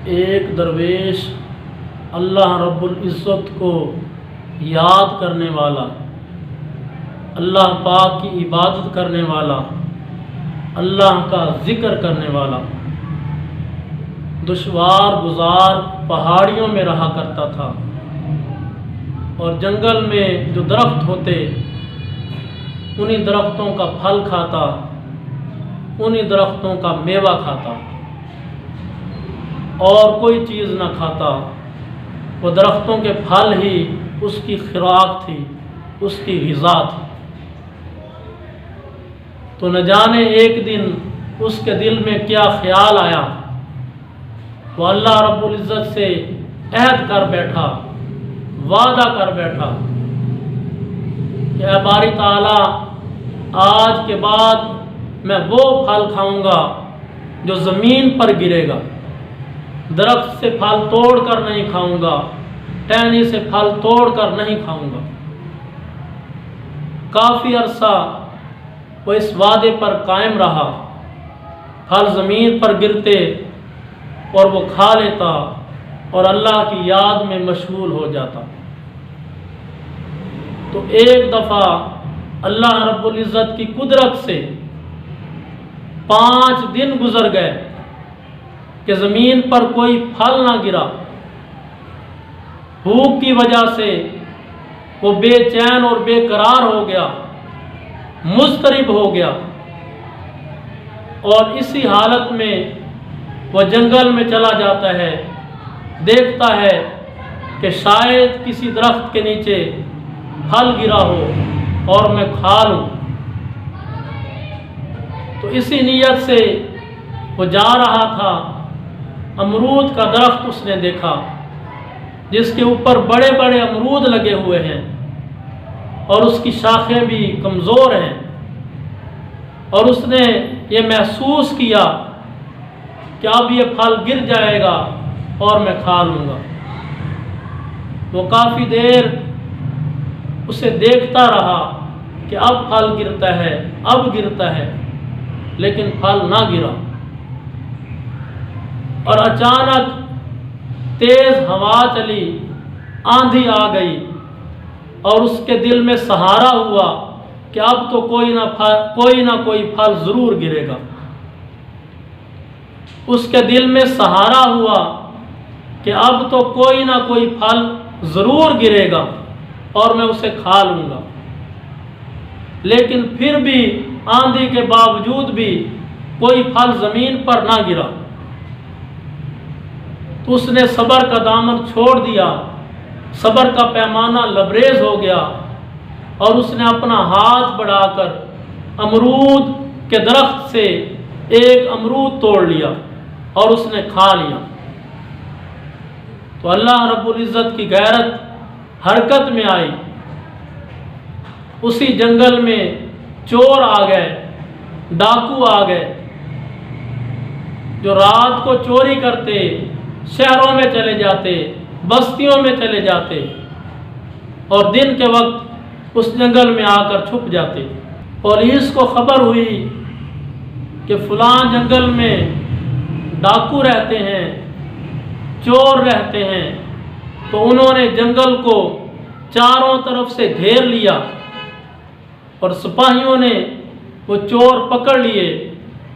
ایک درویش اللہ رب العزت کو یاد کرنے والا، اللہ پاک کی عبادت کرنے والا، اللہ کا ذکر کرنے والا دشوار گزار پہاڑیوں میں رہا کرتا تھا، اور جنگل میں جو درخت ہوتے انہی درختوں کا پھل کھاتا، انہی درختوں کا میوہ کھاتا، اور کوئی چیز نہ کھاتا۔ وہ درختوں کے پھل ہی اس کی خوراک تھی، اس کی غذا تھی۔ تو نہ جانے ایک دن اس کے دل میں کیا خیال آیا، وہ اللہ رب العزت سے عہد کر بیٹھا، وعدہ کر بیٹھا کہ اے باری تعالیٰ، آج کے بعد میں وہ پھل کھاؤں گا جو زمین پر گرے گا، درخت سے پھل توڑ کر نہیں کھاؤں گا، ٹہنی سے پھل توڑ کر نہیں کھاؤں گا۔ کافی عرصہ وہ اس وعدے پر قائم رہا، پھل زمین پر گرتے اور وہ کھا لیتا اور اللہ کی یاد میں مشغول ہو جاتا۔ تو ایک دفعہ اللہ رب العزت کی قدرت سے 5 دن گزر گئے کہ زمین پر کوئی پھل نہ گرا۔ بھوک کی وجہ سے وہ بے چین اور بے قرار ہو گیا، مضطرب ہو گیا، اور اسی حالت میں وہ جنگل میں چلا جاتا ہے، دیکھتا ہے کہ شاید کسی درخت کے نیچے پھل گرا ہو اور میں کھا لوں۔ تو اسی نیت سے وہ جا رہا تھا، امرود کا درخت اس نے دیکھا جس کے اوپر بڑے بڑے امرود لگے ہوئے ہیں، اور اس کی شاخیں بھی کمزور ہیں، اور اس نے یہ محسوس کیا کہ اب یہ پھل گر جائے گا اور میں کھا لوں گا۔ وہ کافی دیر اسے دیکھتا رہا کہ اب پھل گرتا ہے، اب گرتا ہے، لیکن پھل نہ گرا۔ اور اچانک تیز ہوا چلی، آندھی آ گئی، اور اس کے دل میں سہارا ہوا کہ اب تو کوئی نہ کوئی پھل ضرور گرے گا۔ اس کے دل میں سہارا ہوا کہ اب تو کوئی نہ کوئی پھل ضرور گرے گا اور میں اسے کھا لوں گا۔ لیکن پھر بھی آندھی کے باوجود بھی کوئی پھل زمین پر نہ گرا۔ تو اس نے صبر کا دامن چھوڑ دیا، صبر کا پیمانہ لبریز ہو گیا، اور اس نے اپنا ہاتھ بڑھا کر امرود کے درخت سے ایک امرود توڑ لیا اور اس نے کھا لیا۔ تو اللہ رب العزت کی غیرت حرکت میں آئی۔ اسی جنگل میں چور آ گئے، ڈاکو آ گئے، جو رات کو چوری کرتے، شہروں میں چلے جاتے، بستیوں میں چلے جاتے، اور دن کے وقت اس جنگل میں آ کر چھپ جاتے۔ پولیس کو خبر ہوئی کہ فلاں جنگل میں ڈاکو رہتے ہیں، چور رہتے ہیں، تو انہوں نے جنگل کو چاروں طرف سے گھیر لیا، اور سپاہیوں نے وہ چور پکڑ لیے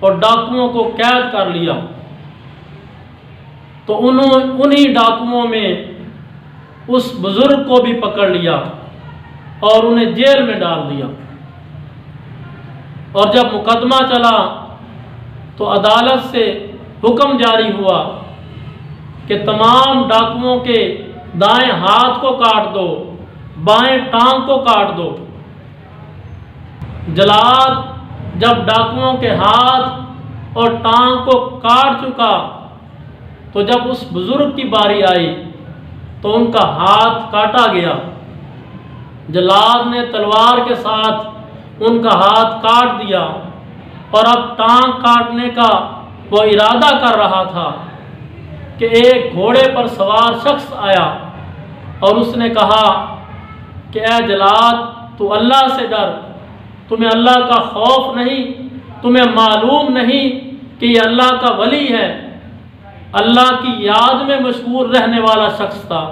اور ڈاکوؤں کو قید کر لیا۔ تو انہی ڈاکوؤں میں اس بزرگ کو بھی پکڑ لیا اور انہیں جیل میں ڈال دیا۔ اور جب مقدمہ چلا تو عدالت سے حکم جاری ہوا کہ تمام ڈاکوؤں کے دائیں ہاتھ کو کاٹ دو، بائیں ٹانگ کو کاٹ دو۔ جلاد جب ڈاکوؤں کے ہاتھ اور ٹانگ کو کاٹ چکا تو جب اس بزرگ کی باری آئی تو ان کا ہاتھ کاٹا گیا۔ جلاد نے تلوار کے ساتھ ان کا ہاتھ کاٹ دیا، اور اب ٹانگ کاٹنے کا وہ ارادہ کر رہا تھا کہ ایک گھوڑے پر سوار شخص آیا اور اس نے کہا کہ اے جلاد، تو اللہ سے ڈر، تمہیں اللہ کا خوف نہیں؟ تمہیں معلوم نہیں کہ یہ اللہ کا ولی ہے؟ اللہ کی یاد میں مشغول رہنے والا شخص تھا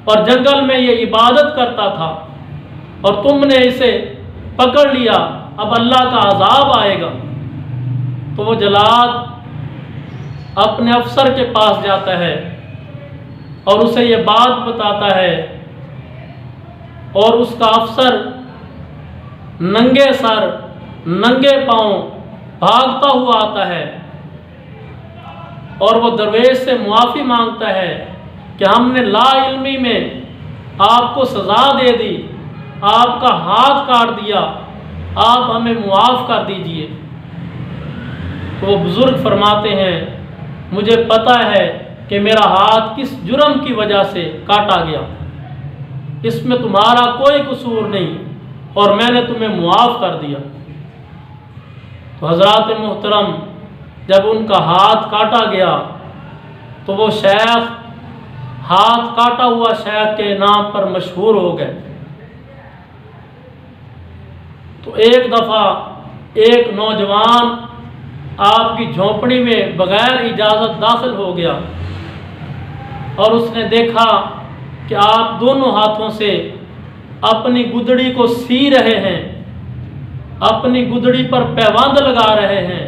اور جنگل میں یہ عبادت کرتا تھا، اور تم نے اسے پکڑ لیا، اب اللہ کا عذاب آئے گا۔ تو وہ جلاد اپنے افسر کے پاس جاتا ہے اور اسے یہ بات بتاتا ہے، اور اس کا افسر ننگے سر ننگے پاؤں بھاگتا ہوا آتا ہے اور وہ درویش سے معافی مانگتا ہے کہ ہم نے لا علمی میں آپ کو سزا دے دی، آپ کا ہاتھ کاٹ دیا، آپ ہمیں معاف کر دیجئے۔ تو وہ بزرگ فرماتے ہیں مجھے پتہ ہے کہ میرا ہاتھ کس جرم کی وجہ سے کاٹا گیا، اس میں تمہارا کوئی قصور نہیں اور میں نے تمہیں معاف کر دیا۔ تو حضرات محترم، جب ان کا ہاتھ کاٹا گیا تو وہ شیخ ہاتھ کاٹا ہوا شیخ کے نام پر مشہور ہو گئے۔ تو ایک دفعہ ایک نوجوان آپ کی جھونپڑی میں بغیر اجازت داخل ہو گیا اور اس نے دیکھا کہ آپ دونوں ہاتھوں سے اپنی گدڑی کو سی رہے ہیں، اپنی گدڑی پر پیوند لگا رہے ہیں۔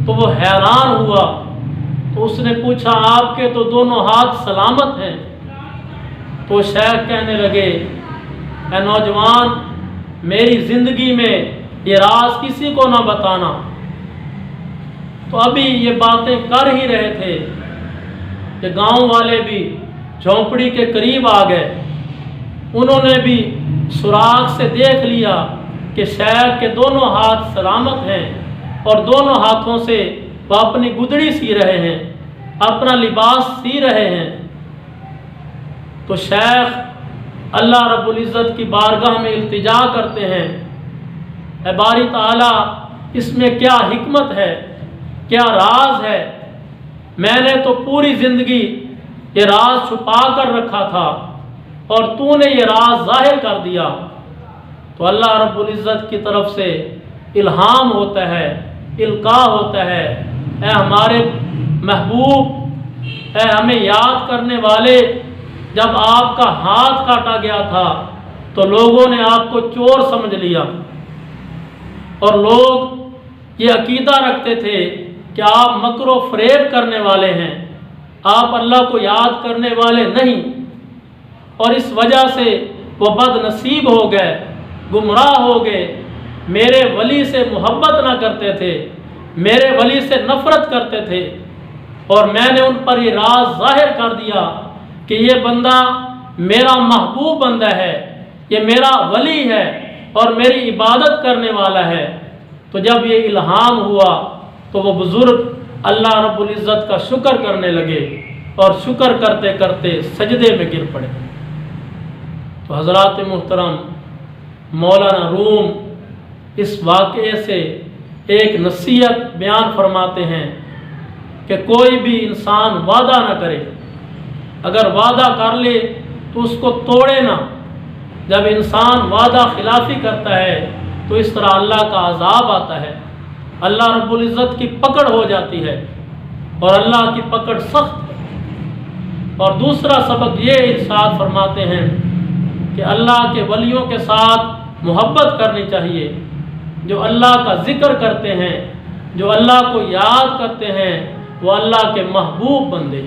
تو وہ حیران ہوا، تو اس نے پوچھا آپ کے تو دونوں ہاتھ سلامت ہیں؟ تو شیخ کہنے لگے اے نوجوان، میری زندگی میں یہ راز کسی کو نہ بتانا۔ تو ابھی یہ باتیں کر ہی رہے تھے کہ گاؤں والے بھی جھونپڑی کے قریب آ گئے، انہوں نے بھی سراغ سے دیکھ لیا کہ شیخ کے دونوں ہاتھ سلامت ہیں اور دونوں ہاتھوں سے وہ اپنی گدڑی سی رہے ہیں، اپنا لباس سی رہے ہیں۔ تو شیخ اللہ رب العزت کی بارگاہ میں التجا کرتے ہیں اے باری تعالیٰ، اس میں کیا حکمت ہے، کیا راز ہے؟ میں نے تو پوری زندگی یہ راز چھپا کر رکھا تھا اور تو نے یہ راز ظاہر کر دیا۔ تو اللہ رب العزت کی طرف سے الہام ہوتا ہے، القاء ہوتا ہے، اے ہمارے محبوب، اے ہمیں یاد کرنے والے، جب آپ کا ہاتھ کاٹا گیا تھا تو لوگوں نے آپ کو چور سمجھ لیا اور لوگ یہ عقیدہ رکھتے تھے کہ آپ مکر و فریب کرنے والے ہیں، آپ اللہ کو یاد کرنے والے نہیں، اور اس وجہ سے وہ بد نصیب ہو گئے، گمراہ ہو گئے، میرے ولی سے محبت نہ کرتے تھے، میرے ولی سے نفرت کرتے تھے، اور میں نے ان پر یہ راز ظاہر کر دیا کہ یہ بندہ میرا محبوب بندہ ہے، یہ میرا ولی ہے اور میری عبادت کرنے والا ہے۔ تو جب یہ الہام ہوا تو وہ بزرگ اللہ رب العزت کا شکر کرنے لگے اور شکر کرتے کرتے سجدے میں گر پڑے۔ تو حضرات محترم، مولانا روم اس واقعے سے ایک نصیحت بیان فرماتے ہیں کہ کوئی بھی انسان وعدہ نہ کرے، اگر وعدہ کر لے تو اس کو توڑے نہ۔ جب انسان وعدہ خلافی کرتا ہے تو اس طرح اللہ کا عذاب آتا ہے، اللہ رب العزت کی پکڑ ہو جاتی ہے اور اللہ کی پکڑ سخت ہے۔ اور دوسرا سبق یہ ارشاد فرماتے ہیں کہ اللہ کے ولیوں کے ساتھ محبت کرنی چاہیے، جو اللہ کا ذکر کرتے ہیں، جو اللہ کو یاد کرتے ہیں، وہ اللہ کے محبوب بندے۔